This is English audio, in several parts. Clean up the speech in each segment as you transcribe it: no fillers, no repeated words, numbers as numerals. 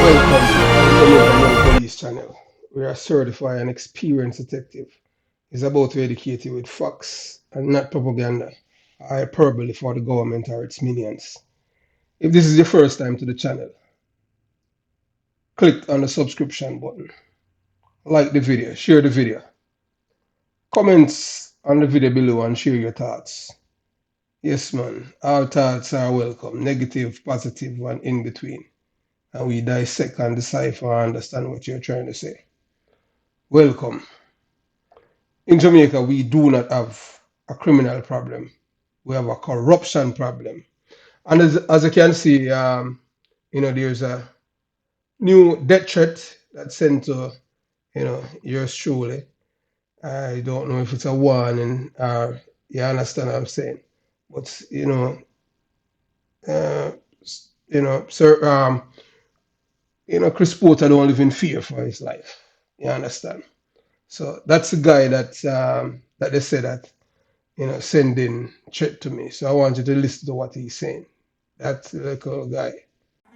Welcome to Jamaican Young Police channel, where a certified and experienced detective is about to educate you with facts and not propaganda or hyperbole for the government or its minions. If this is your first time to the channel, click on the subscription button, like the video, share the video, comments on the video below and share your thoughts. Yes, man, all thoughts are welcome, negative, positive, and in between. And we dissect and decipher and understand what you're trying to say. Welcome. In Jamaica, we do not have a criminal problem. We have a corruption problem. And as you can see, there's a new death threat that's sent to, yours truly. I don't know if it's a warning or you understand what I'm saying. But, uh, sir, Chris Porter don't live in fear for his life. You understand? So that's the guy that they say that sending threat to me. So I want you to listen to what he's saying. That's the little guy.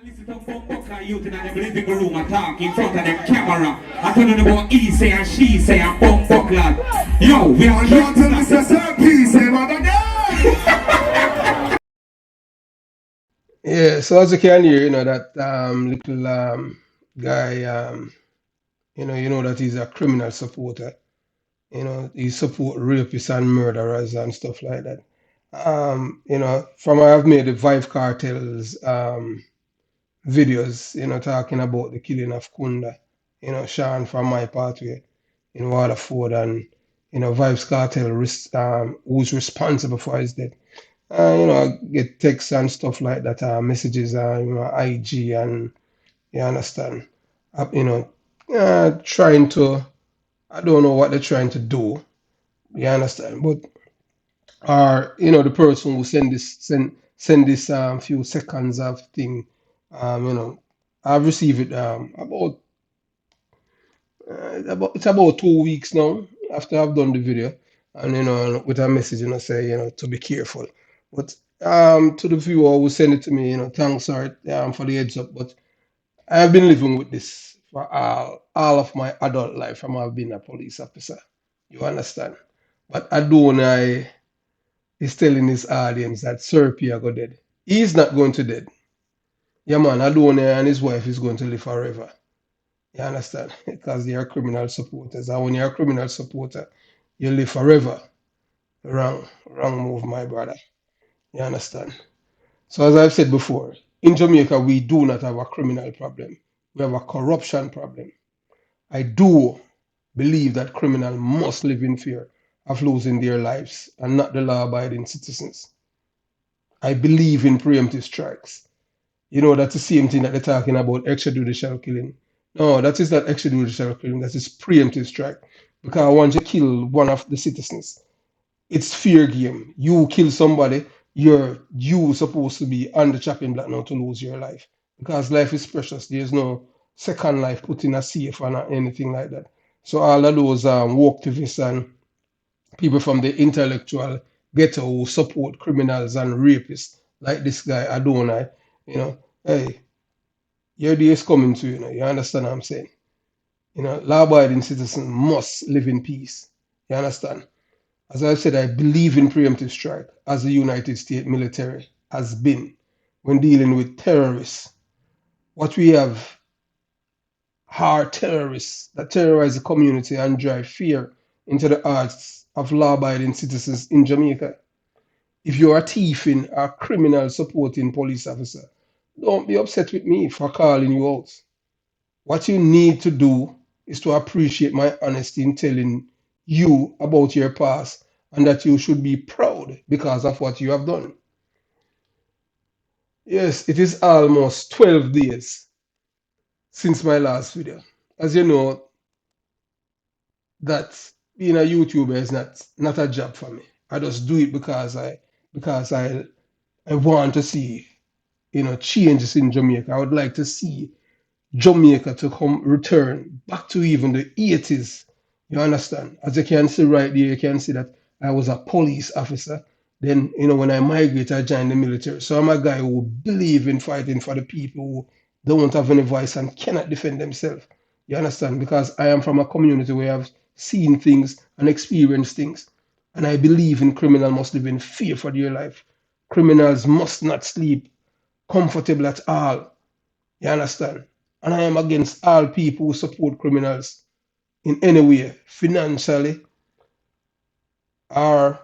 Listen to Bumbucker youth in the living room and talk in front of the camera. I tell them about he say and she say and Bumbucker. Yo, we are going to listen to P say mother. Yeah, so as you can hear, that little guy, that he's a criminal supporter. He support rapists and murderers and stuff like that. From I've made the Vive Cartels videos, talking about the killing of Kunda, Sean from my pathway in Waterford and, Vibes Cartel, who's responsible for his death. I get texts and stuff like that, messages, IG, and you understand, trying to, I don't know what they're trying to do, you understand, but, the person who send this few seconds of thing, I've received it it's about 2 weeks now after I've done the video, and with a message, say to be careful. But to the viewer who send it to me, thanks for the heads up. But I've been living with this for all of my adult life from I've been a police officer. You understand? But Adonai is telling his audience that Sir P go dead. He's not going to dead. Yeah, man, Adonai and his wife is going to live forever. You understand? Because they are criminal supporters. And when you're a criminal supporter, you live forever. Wrong move, my brother. You understand? So as I've said before, in Jamaica, we do not have a criminal problem. We have a corruption problem. I do believe that criminals must live in fear of losing their lives and not the law-abiding citizens. I believe in preemptive strikes. That's the same thing that they're talking about extrajudicial killing. No, that is not extrajudicial killing, that is preemptive strike. Because once you kill one of the citizens, it's fair game. You kill somebody, you supposed to be on the chopping block now to lose your life. Because life is precious. There's no second life put in a safe or anything like that. So all of those woke activists and people from the intellectual ghetto who support criminals and rapists like this guy Adonai, hey, your day is coming to you. You understand what I'm saying? Law-abiding citizens must live in peace. You understand? As I said, I believe in preemptive strike as the United States military has been when dealing with terrorists. What we have are terrorists that terrorize the community and drive fear into the hearts of law-abiding citizens in Jamaica. If you're a thieving or criminal supporting police officer, don't be upset with me for calling you out. What you need to do is to appreciate my honesty in telling you about your past and that you should be proud because of what you have done. Yes, it is almost 12 days since my last video. As you know, that being a YouTuber is not a job for me. I just do it because I want to see changes in Jamaica. I would like to see Jamaica to return back to even the 80s. You understand? As you can see right there, you can see that I was a police officer. Then, when I migrated, I joined the military. So I'm a guy who believe in fighting for the people, who don't have any voice and cannot defend themselves. You understand? Because I am from a community where I've seen things and experienced things. And I believe in criminals must live in fear for their life. Criminals must not sleep comfortable at all. You understand? And I am against all people who support criminals in any way, financially, or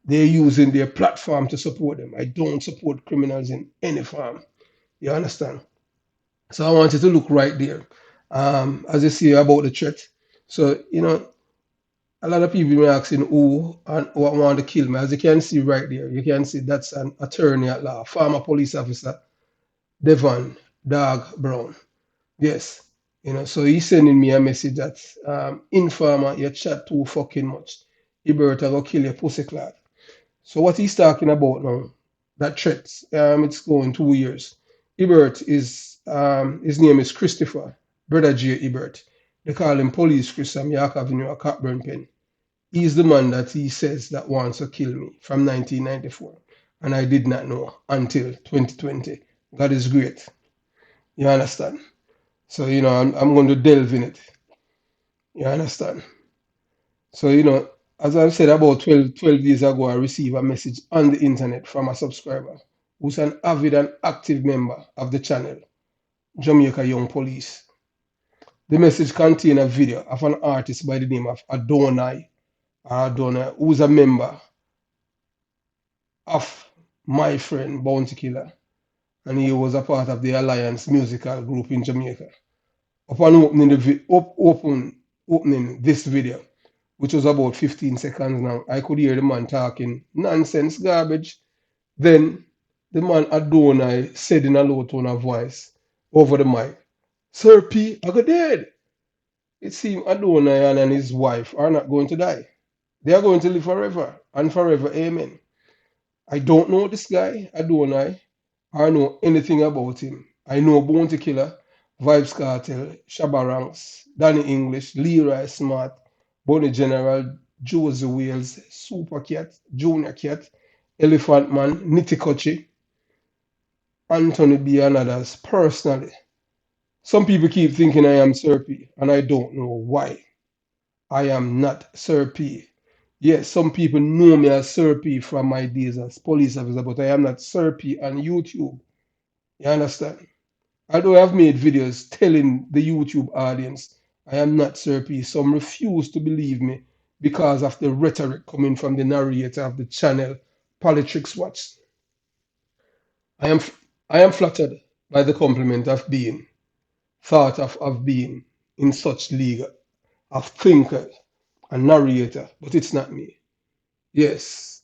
they're using their platform to support them. I don't support criminals in any form. You understand? So I want you to look right there. As you see about the threat. So, a lot of people may asking who and what want to kill me. As you can see right there, you can see that's an attorney at law, former police officer, Devon Dog Brown. Yes. So he's sending me a message that informer, you chat too fucking much. You better go kill your pussy clot. So what he's talking about now, that threat, it's going 2 years. Ebert is his name is Christopher, Brother J. Ebert. They call him Police Chris from York Avenue, a Cockburn Pen. He's the man that he says that wants to kill me from 1994. And I did not know until 2020. God is great. You understand? So, I'm going to delve in it. You understand? So, as I've said about 12 years ago, I received a message on the internet from a subscriber who's an avid and active member of the channel, Jamaica Young Police. The message contained a video of an artist by the name of Adonai, who's a member of my friend Bounty Killer, and he was a part of the Alliance musical group in Jamaica. Upon opening this video, which was about 15 seconds now, I could hear the man talking nonsense garbage. Then the man Adonai said in a low tone of voice over the mic, Sir P, I got dead. It seemed Adonai and his wife are not going to die. They are going to live forever and forever. Amen. I don't know this guy, Adonai, or know anything about him. I know Bounty Killer, Vibes Cartel, Shabba Ranks, Danny English, Leroy Smart, Bonnie General, Josie Wales, Super Cat, Junior Cat, Elephant Man, Nitty Kochi, Anthony B. and others personally. Some people keep thinking I am Sir P, and I don't know why. I am not Sir P. Yes, some people know me as Sir P from my days as police officer, but I am not Sir P on YouTube. You understand? Although I've made videos telling the YouTube audience I am not Sir P, some refuse to believe me because of the rhetoric coming from the narrator of the channel, Politics Watch. I am I am flattered by the compliment of being thought of being in such league of thinker and narrator, but it's not me. Yes,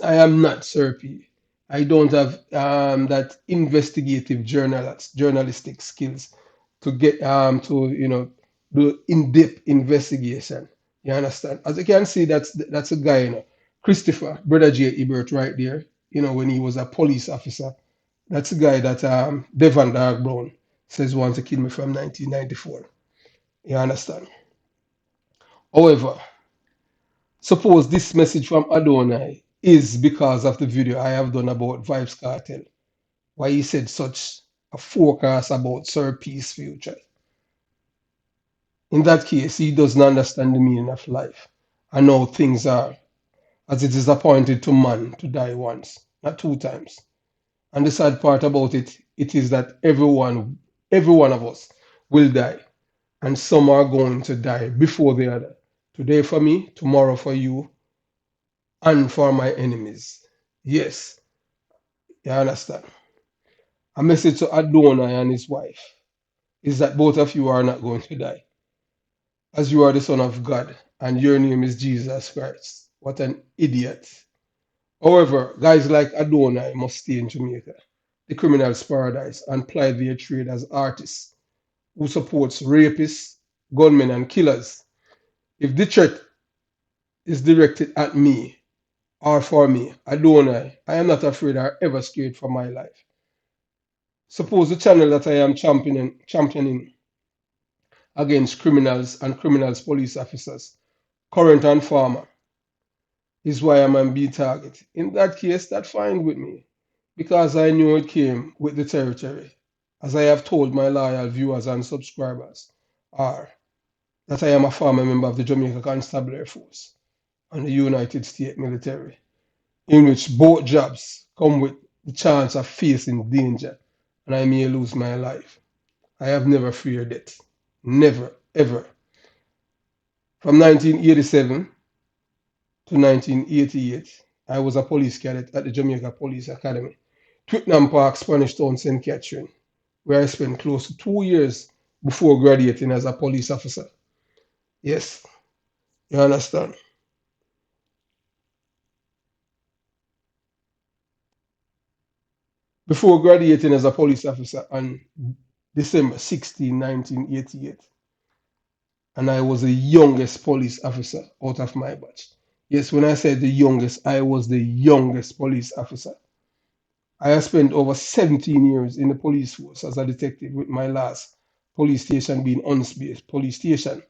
I am not Sir P. I don't have that investigative journalistic skills to get to do in-depth investigation. You understand? As you can see, that's a guy, Christopher, Brother J. Ebert, right there. When he was a police officer, that's a guy that Devon Dark Brown says wants to kill me from 1994. You understand? However, suppose this message from Adonai is because of the video I have done about Vibes Cartel, why he said such a forecast about Sir P's future. In that case, he doesn't understand the meaning of life and how things are, as it is appointed to man to die once, not two times. And the sad part about it is that every one of us will die, and some are going to die before the other. Today for me, tomorrow for you, and for my enemies. Yes, you understand. A message to Adonai and his wife is that both of you are not going to die, as you are the Son of God, and your name is Jesus Christ. What an idiot. However, guys like Adonai must stay in Jamaica, the criminal's paradise, and ply their trade as artists who supports rapists, gunmen, and killers. If the threat is directed at me or for me, Adonai, I am not afraid or ever scared for my life. Suppose the channel that I am championing against criminals and criminals police officers, current and former, is why I'm being targeted. In that case, that's fine with me because I knew it came with the territory. as I have told my loyal viewers and subscribers, are that I am a former member of the Jamaica Constabulary Force and the United States military, in which both jobs come with the chance of facing danger and I may lose my life. I have never feared death. Never, ever. From 1987 to 1988, I was a police cadet at the Jamaica Police Academy, Twickenham Park, Spanish Town, St. Catherine, where I spent close to 2 years before graduating as a police officer. Yes, you understand. Before graduating as a police officer on December 16, 1988, and I was the youngest police officer out of my batch. Yes, when I said the youngest, I was the youngest police officer. I have spent over 17 years in the police force as a detective, with my last police station being Unspace Police Station,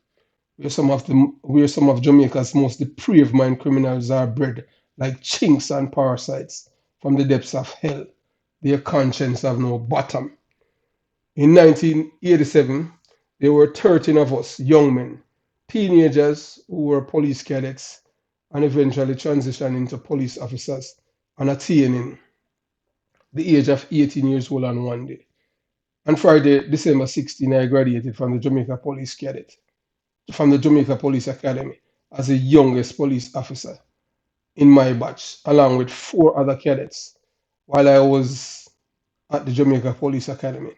where some of Jamaica's most depraved mind criminals are bred like chinks and parasites from the depths of hell. Their conscience have no bottom. In 1987, there were 13 of us young men, teenagers who were police cadets and eventually transitioned into police officers and attaining the age of 18 years old on one day. On Friday, December 16, I graduated from the Jamaica Police Academy as the youngest police officer in my batch, along with four other cadets, while I was at the Jamaica Police Academy.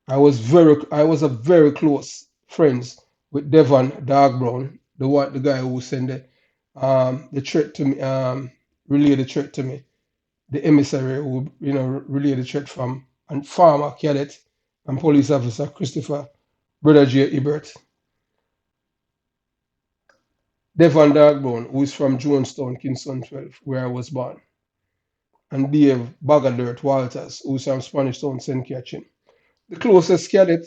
I was a very close friends with Devon Dark Brown, the guy who sent the threat to me, relayed the threat to me, the emissary who relayed the threat from and former cadet and police officer Christopher Brother J. Ebert. Devon Dark Brown, who is from Jonestown, Kingston 12, where I was born, and Dave Bagadirt Walters, who is from Spanish Town, St. Catherine. The closest cadet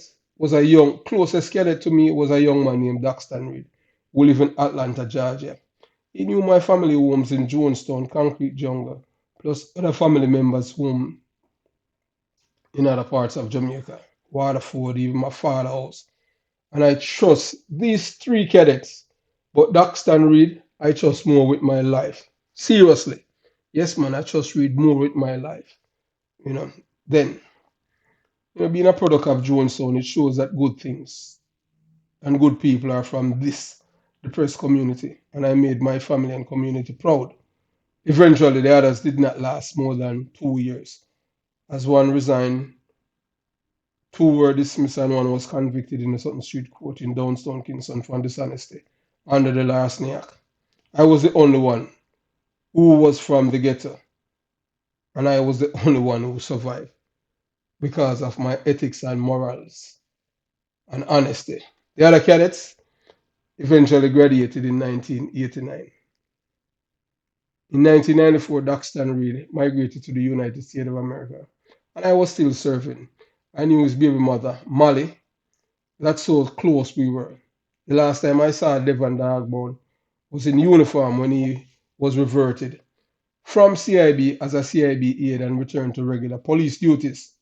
to me was a young man named Daxton Reed, who lived in Atlanta, Georgia. He knew my family homes in Jonestown, Concrete Jungle, plus other family members home in other parts of Jamaica, Waterford, even my father's house. And I trust these three cadets, but Daxton Reed, I trust more with my life. Seriously. Yes, man, I trust Reed more with my life. You know, then, being a product of Jonestown, it shows that good things and good people are from this depressed community, and I made my family and community proud. Eventually, the others did not last more than 2 years, as one resigned, two were dismissed, and one was convicted in the Sutton Street Court in Downtown Kingston for dishonesty under the Larceny Act. I was the only one who was from the ghetto, and I was the only one who survived because of my ethics and morals and honesty. The other cadets eventually graduated in 1989. In 1994, Daxton Reed migrated to the United States of America, and I was still serving. I knew his baby mother, Molly. That's how close we were. The last time I saw Devon Dogbound was in uniform when he was reverted from CIB as a CIB aide and returned to regular police duties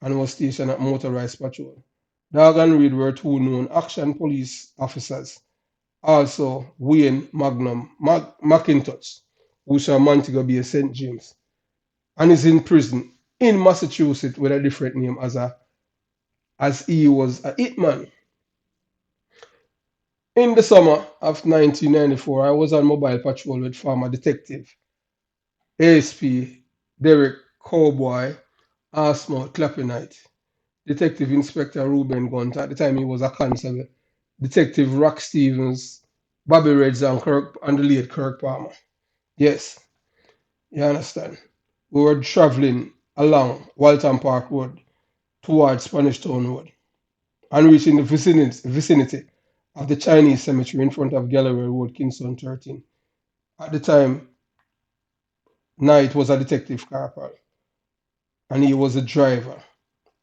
and was stationed at motorized patrol. Dog and Reed were two known action police officers. Also, Wayne McIntosh, who's from Montego Bay, St. James, and is in prison in Massachusetts with a different name as he was a hitman. In the summer of 1994, I was on mobile patrol with former detective ASP Derek Cowboy Arsmouth Clappinite, Detective Inspector Ruben Gunt. At the time, he was a constable. Detective Rock Stevens, Bobby Reds, and the late Kirk Palmer. Yes, you understand. We were traveling along Walton Park Road towards Spanish Town Road and reaching the vicinity of the Chinese cemetery in front of Galloway Road, Kingston 13. At the time, Knight was a detective corporal and he was the driver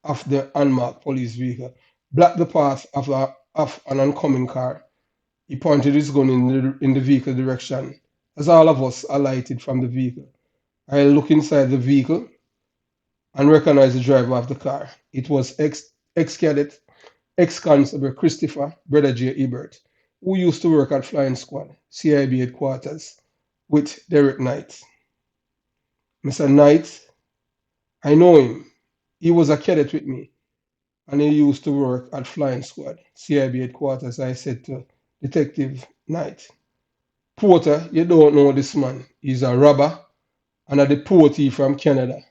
of the unmarked police vehicle. Blocked the path of an oncoming car. He pointed his gun in the vehicle direction as all of us alighted from the vehicle. I looked inside the vehicle and recognized the driver of the car. It was ex-cadet, ex-constable Christopher Brother J. Ebert, who used to work at Flying Squad, CIB headquarters, with Derek Knight. Mr. Knight, I know him. He was a cadet with me, and he used to work at Flying Squad, CIB headquarters. I said to Detective Knight, Porter, you don't know this man. He's a robber and a deportee from Canada.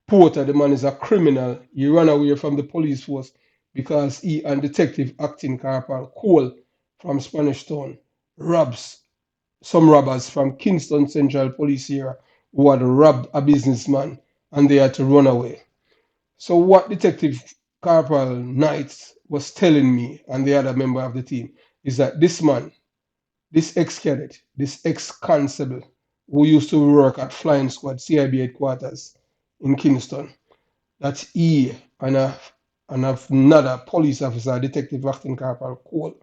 Porter, the man is a criminal. He ran away from the police force because he and Detective Acting Corporal Cole from Spanish Town robs some robbers from Kingston Central Police area who had robbed a businessman and they had to run away. So what Detective Corporal Knight was telling me and the other member of the team is that this man, this ex-cadet, this ex-constable who used to work at Flying Squad CIB headquarters in Kingston, that he and another police officer, Detective Acting Corporal Cole,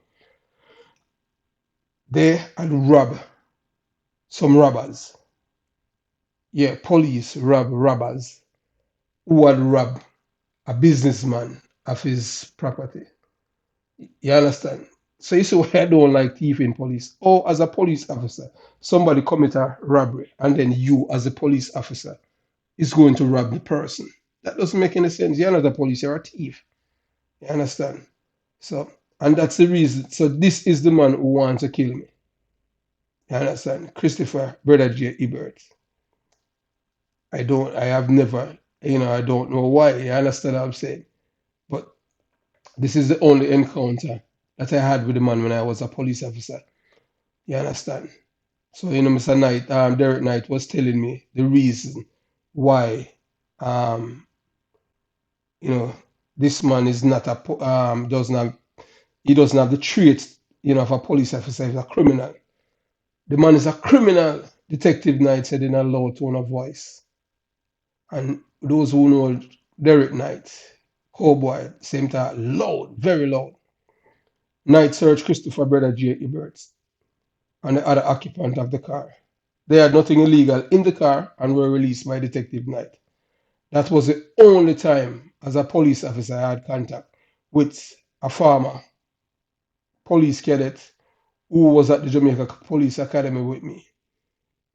they had robbed some robbers. Yeah, police robbers who had robbed a businessman of his property. You understand? So you see why I don't like thieving police. Or as a police officer, somebody commit a robbery, and then you, as a police officer, is going to rob the person. That doesn't make any sense. You're not a police, you're a thief. You understand? So, and that's the reason. So this is the man who wants to kill me. You understand? Christopher, Brother J. Ebert. I have never, I don't know why. You understand what I'm saying? But this is the only encounter that I had with the man when I was a police officer. You understand? So, Mr. Knight, Derek Knight was telling me the reason why, um, you know, this man is not doesn't have, he doesn't have the traits, of a police officer. He's a criminal. The man is a criminal, Detective Knight said in a low tone of voice. And those who know Derek Knight, cowboy, same time, loud, very loud. Knight searched Christopher Brother J. Eberts and the other occupant of the car. They had nothing illegal in the car and were released by Detective Knight. That was the only time, as a police officer, I had contact with a former police cadet who was at the Jamaica Police Academy with me.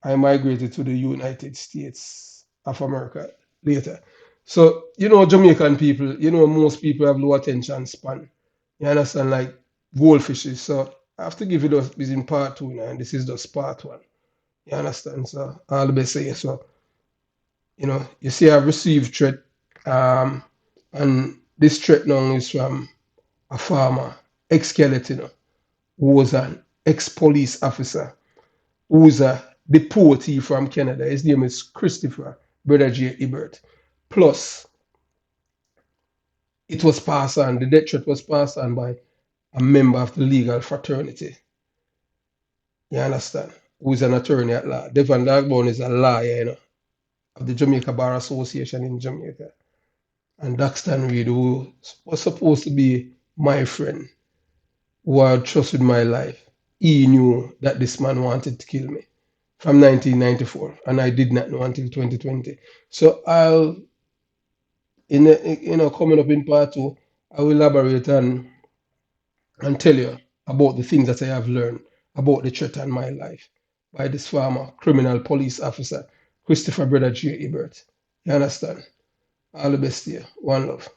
I migrated to the United States of America later. So, Jamaican people, most people have low attention span. You understand, like goldfishes. So I have to give you this in part two now, and this is just part one. You understand? So all the best say so. You see I've received threat, and this threat now is from a farmer, ex-cadet, who was an ex-police officer who's a deportee from Canada. His name is Christopher Brother J. Ebert. Plus, it was passed on, the death threat was passed on by a member of the legal fraternity. You understand? Who is an attorney at law. Devon Dagbone is a lawyer, of the Jamaica Bar Association in Jamaica. And Daxton Reed, who was supposed to be my friend, who I trusted my life, he knew that this man wanted to kill me from 1994, and I did not know until 2020. So coming up in part two, I will elaborate and tell you about the things that I have learned about the threat on my life by this former criminal police officer, Christopher Brother J. Ebert. You understand? All the best to you. One love.